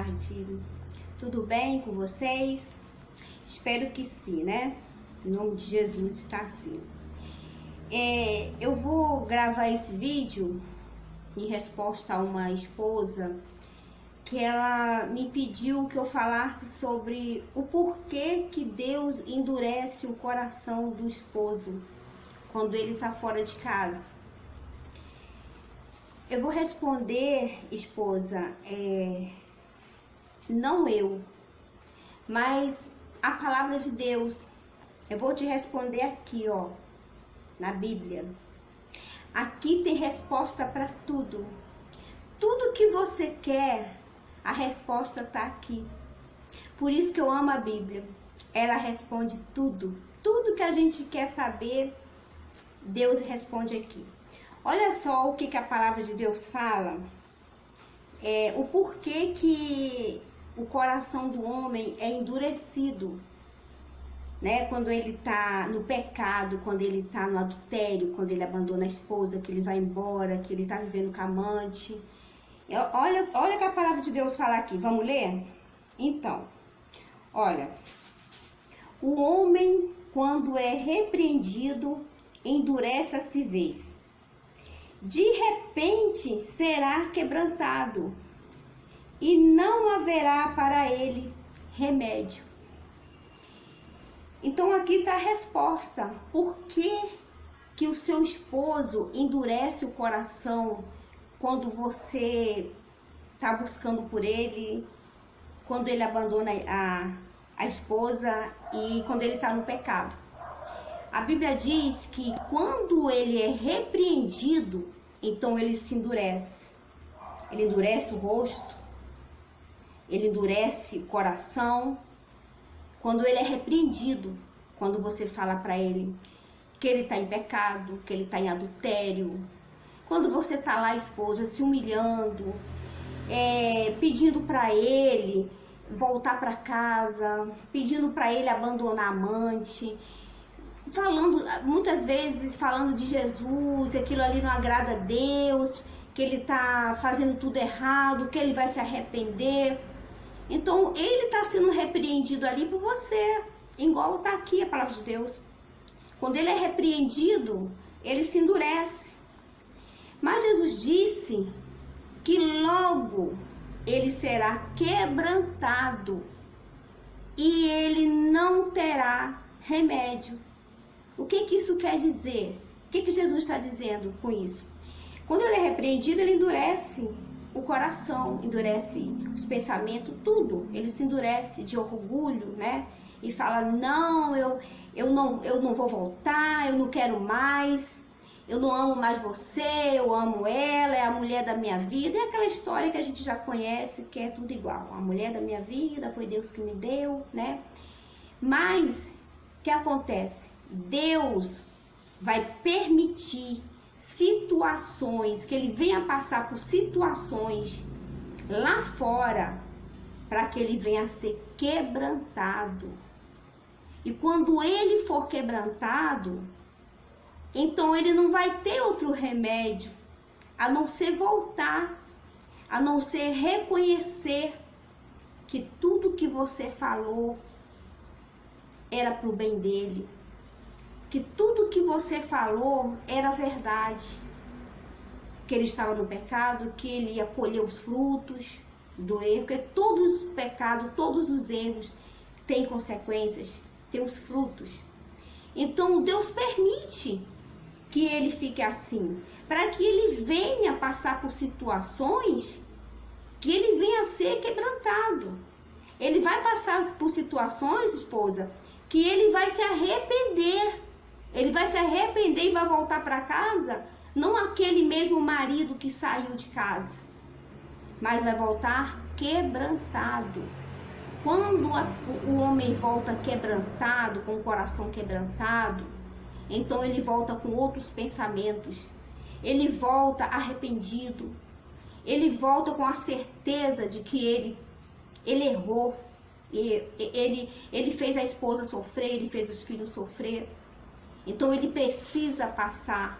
tarde. Tudo bem com vocês? Espero que sim, né? Em nome de Jesus está assim. Eu vou gravar esse vídeo em resposta a uma esposa que ela me pediu que eu falasse sobre o porquê que Deus endurece o coração do esposo quando ele está fora de casa. Eu vou responder, esposa, não eu, mas a palavra de Deus. Eu vou te responder aqui, ó, na Bíblia. Aqui tem resposta para tudo. Tudo que você quer, a resposta está aqui. Por isso que eu amo a Bíblia. Ela responde tudo. Tudo que a gente quer saber, Deus responde aqui. Olha só o que a palavra de Deus fala. O porquê que o coração do homem é endurecido, né? Quando ele está no pecado, quando ele está no adultério, quando ele abandona a esposa, que ele vai embora, que ele está vivendo com a amante. Olha o que a palavra de Deus fala aqui. Vamos ler? Então, olha. O homem, quando é repreendido, endurece a cerviz. De repente será quebrantado, e não haverá para ele remédio. Então aqui está a resposta. Por que o seu esposo endurece o coração quando você está buscando por ele, quando ele abandona a esposa e quando ele está no pecado? A Bíblia diz que quando ele é repreendido, então ele se endurece. Ele endurece o rosto, ele endurece o coração. Quando ele é repreendido, quando você fala para ele que ele está em pecado, que ele está em adultério. Quando você está lá, esposa, se humilhando, pedindo para ele voltar para casa, pedindo para ele abandonar a amante, falando, muitas vezes falando de Jesus, aquilo ali não agrada a Deus, que ele está fazendo tudo errado, que ele vai se arrepender. Então ele está sendo repreendido ali por você, igual está aqui a palavra de Deus. Quando ele é repreendido, ele se endurece. Mas Jesus disse que logo ele será quebrantado e ele não terá remédio. O que isso quer dizer? O que Jesus está dizendo com isso? Quando ele é repreendido, ele endurece o coração, endurece os pensamentos, tudo. Ele se endurece de orgulho, né? E fala, não, eu não vou voltar, eu não quero mais, eu não amo mais você, eu amo ela, é a mulher da minha vida. É aquela história que a gente já conhece, que é tudo igual. A mulher da minha vida, foi Deus que me deu, né? Mas, o que acontece? Deus vai permitir situações, que ele venha passar por situações lá fora, para que ele venha a ser quebrantado. E quando ele for quebrantado, então ele não vai ter outro remédio, a não ser voltar, a não ser reconhecer que tudo que você falou era para o bem dele, que tudo que você falou era verdade, que ele estava no pecado, que ele ia colher os frutos do erro, porque todos os pecados, todos os erros têm consequências, têm os frutos. Então Deus permite que ele fique assim, para que ele venha passar por situações que ele venha a ser quebrantado. Ele vai passar por situações, esposa, que ele vai se arrepender. Ele vai se arrepender e vai voltar para casa, não aquele mesmo marido que saiu de casa, mas vai voltar quebrantado. Quando o homem volta quebrantado, com o coração quebrantado, então ele volta com outros pensamentos, ele volta arrependido, ele volta com a certeza de que ele errou, ele fez a esposa sofrer, ele fez os filhos sofrer. Então ele precisa passar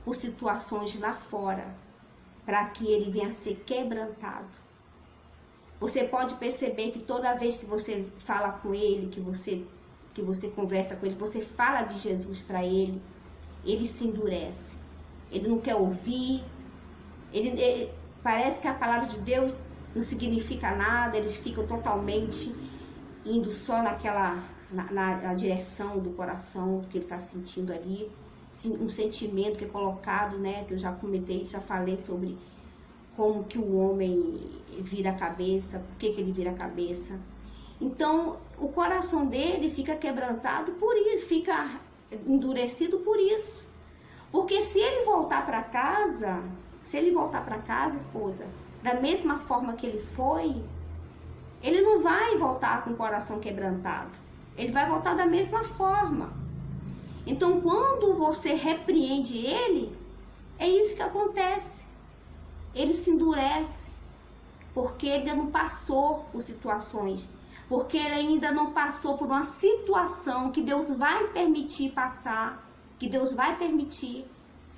por situações lá fora para que ele venha a ser quebrantado. Você pode perceber que toda vez que você fala com ele, que você conversa com ele, você fala de Jesus para ele, ele se endurece. Ele não quer ouvir. Ele parece que a palavra de Deus não significa nada. Eles ficam totalmente indo só na direção do coração, do que ele está sentindo ali. Um sentimento que é colocado, né? Que eu já comentei, já falei sobre como que o homem vira a cabeça, por que ele vira a cabeça. Então, o coração dele fica quebrantado por isso, fica endurecido por isso. Porque se ele voltar para casa, esposa, da mesma forma que ele foi, ele não vai voltar com o coração quebrantado. Ele vai voltar da mesma forma. Então, quando você repreende ele, é isso que acontece. Ele se endurece, porque ele ainda não passou por situações, porque ele ainda não passou por uma situação que Deus vai permitir passar, que Deus vai permitir,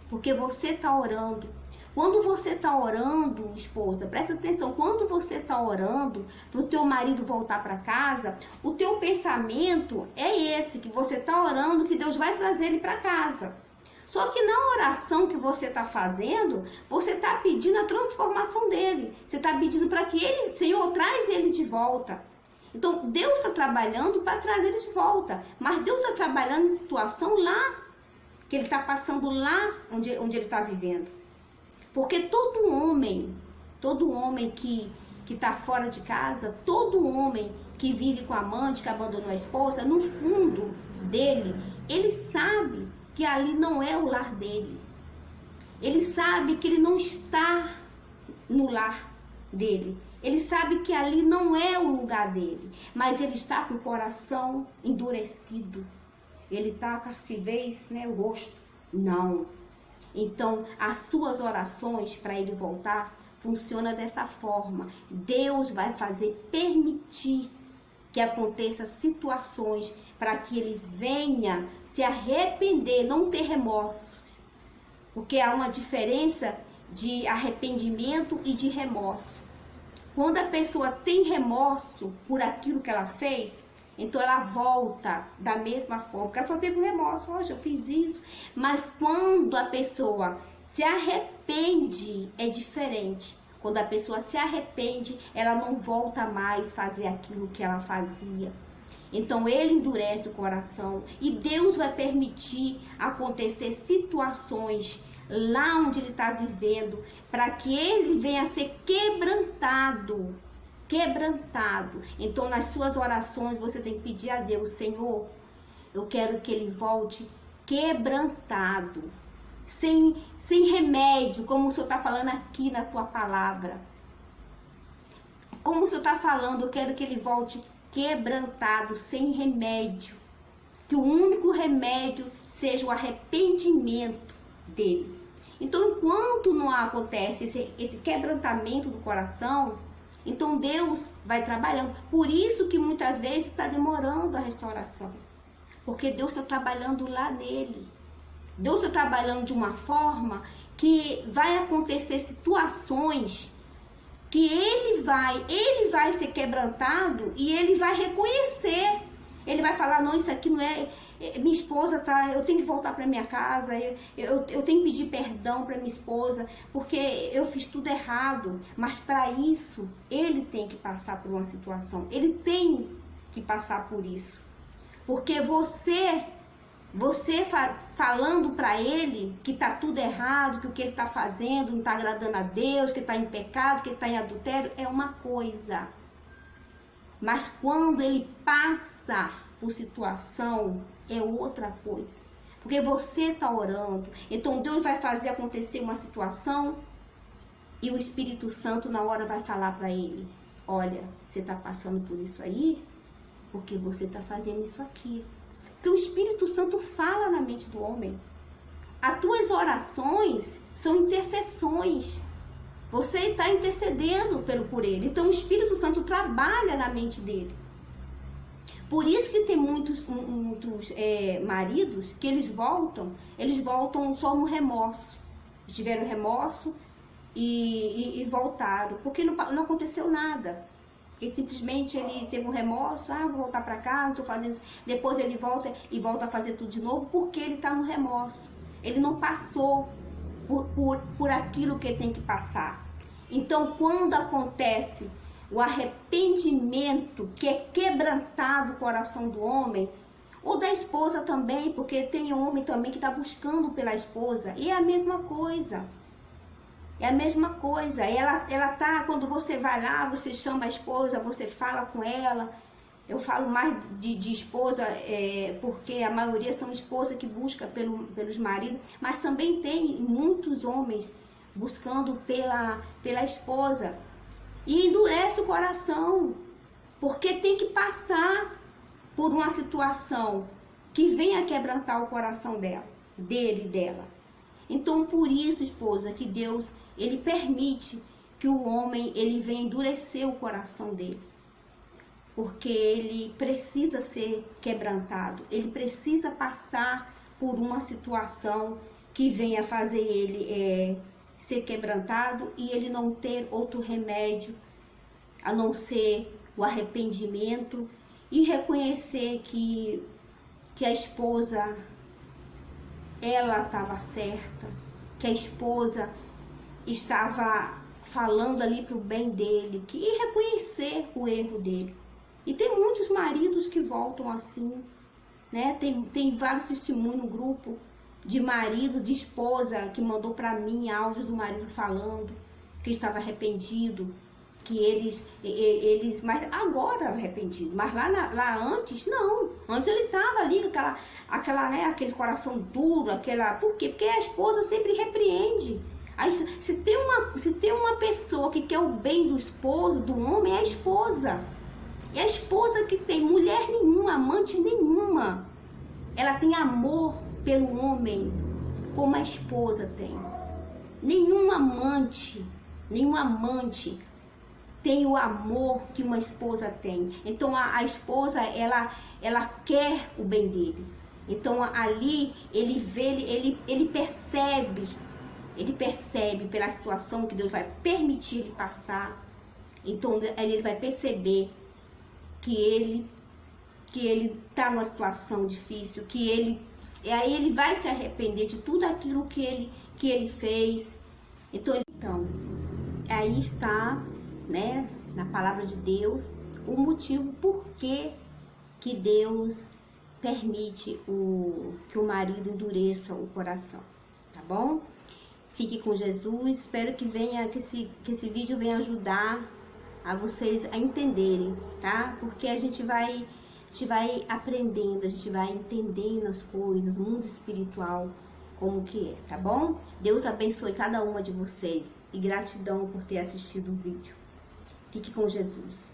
porque você está orando. Quando você está orando, esposa, presta atenção, quando você está orando para o teu marido voltar para casa, o teu pensamento é esse, que você está orando, que Deus vai trazer ele para casa. Só que na oração que você está fazendo, você está pedindo a transformação dele. Você está pedindo para que ele, Senhor, traz ele de volta. Então, Deus está trabalhando para trazer ele de volta. Mas Deus está trabalhando em situação lá, que ele está passando lá onde ele está vivendo. Porque todo homem que está fora de casa, todo homem que vive com a amante, que abandonou a esposa, no fundo dele, ele sabe que ali não é o lar dele. Ele sabe que ele não está no lar dele. Ele sabe que ali não é o lugar dele. Mas ele está com o coração endurecido. Ele está com a acidez, né, o rosto. Não. Então, as suas orações para ele voltar funciona dessa forma. Deus vai permitir que aconteça situações para que ele venha se arrepender, não ter remorso. Porque há uma diferença de arrependimento e de remorso. Quando a pessoa tem remorso por aquilo que ela fez, então ela volta da mesma forma, porque ela só teve um remorso, hoje eu fiz isso. Mas quando a pessoa se arrepende, é diferente. Quando a pessoa se arrepende, ela não volta mais a fazer aquilo que ela fazia. Então ele endurece o coração e Deus vai permitir acontecer situações lá onde ele está vivendo, para que ele venha a ser quebrantado. Então nas suas orações você tem que pedir a Deus: Senhor, eu quero que ele volte quebrantado, sem remédio, como o Senhor está falando aqui na tua palavra. Como o Senhor está falando, eu quero que ele volte quebrantado, sem remédio. Que o único remédio seja o arrependimento dele. Então, enquanto não acontece esse quebrantamento do coração, então Deus vai trabalhando. Por isso que muitas vezes está demorando a restauração. Porque Deus está trabalhando lá nele. Deus está trabalhando de uma forma que vai acontecer situações que ele vai ser quebrantado e ele vai reconhecer. Ele vai falar: não, isso aqui não é... Minha esposa tá... Eu tenho que voltar para minha casa, eu tenho que pedir perdão para minha esposa, porque eu fiz tudo errado. Mas para isso, ele tem que passar por uma situação. Ele tem que passar por isso. Porque você falando para ele que tá tudo errado, que o que ele tá fazendo não tá agradando a Deus, que tá em pecado, que ele tá em adultério, é uma coisa. Mas quando ele passa por situação, é outra coisa. Porque você está orando. Então Deus vai fazer acontecer uma situação e o Espírito Santo na hora vai falar para ele: olha, você está passando por isso aí porque você está fazendo isso aqui. Então o Espírito Santo fala na mente do homem. As tuas orações são intercessões. Você está intercedendo por ele. Então o Espírito Santo trabalha na mente dele. Por isso que tem muitos maridos que eles voltam só no remorso. Tiveram remorso e voltaram, porque não aconteceu nada. porque simplesmente ele teve um remorso, vou voltar para cá, não tô fazendo isso. Depois ele volta e volta a fazer tudo de novo, porque ele está no remorso. Ele não passou por aquilo que ele tem que passar. Então, quando acontece o arrependimento, que é quebrantado o coração do homem, ou da esposa também, porque tem homem também que está buscando pela esposa, e é a mesma coisa. É a mesma coisa. Ela tá, quando você vai lá, você chama a esposa, você fala com ela. Eu falo mais de esposa, porque a maioria são esposas que buscam pelos maridos, mas também tem muitos homens buscando pela esposa. E endurece o coração, porque tem que passar por uma situação que venha quebrantar o coração dele e dela. Então, por isso, esposa, que Deus, ele permite que o homem, ele venha endurecer o coração dele. Porque ele precisa ser quebrantado, ele precisa passar por uma situação que venha fazer ele ser quebrantado e ele não ter outro remédio a não ser o arrependimento e reconhecer que a esposa, ela estava certa, que a esposa estava falando ali para o bem dele, e reconhecer o erro dele. E tem muitos maridos que voltam assim, né? Tem vários testemunhos no grupo de marido, de esposa, que mandou para mim áudios do marido falando que estava arrependido, que eles mas agora arrependido, mas lá antes, não. Antes ele estava ali com aquele coração duro, por quê? Porque a esposa sempre repreende. Aí, se tem uma pessoa que quer o bem do esposo, do homem, é a esposa. É a esposa que tem, mulher nenhuma, amante nenhuma, ela tem amor pelo homem como a esposa tem. Nenhum amante tem o amor que uma esposa tem. Então a esposa, ela quer o bem dele. Então ali ele percebe pela situação que Deus vai permitir ele passar. Então ele vai perceber que ele está numa situação difícil, aí ele vai se arrepender de tudo aquilo que ele fez. Então aí está, né, na palavra de Deus, o motivo por que Deus permite que o marido endureça o coração, tá bom? Fique com Jesus, espero que esse vídeo venha ajudar a vocês a entenderem, tá? Porque a gente vai aprendendo, a gente vai entendendo as coisas, o mundo espiritual, como que é, tá bom? Deus abençoe cada uma de vocês e gratidão por ter assistido o vídeo. Fique com Jesus.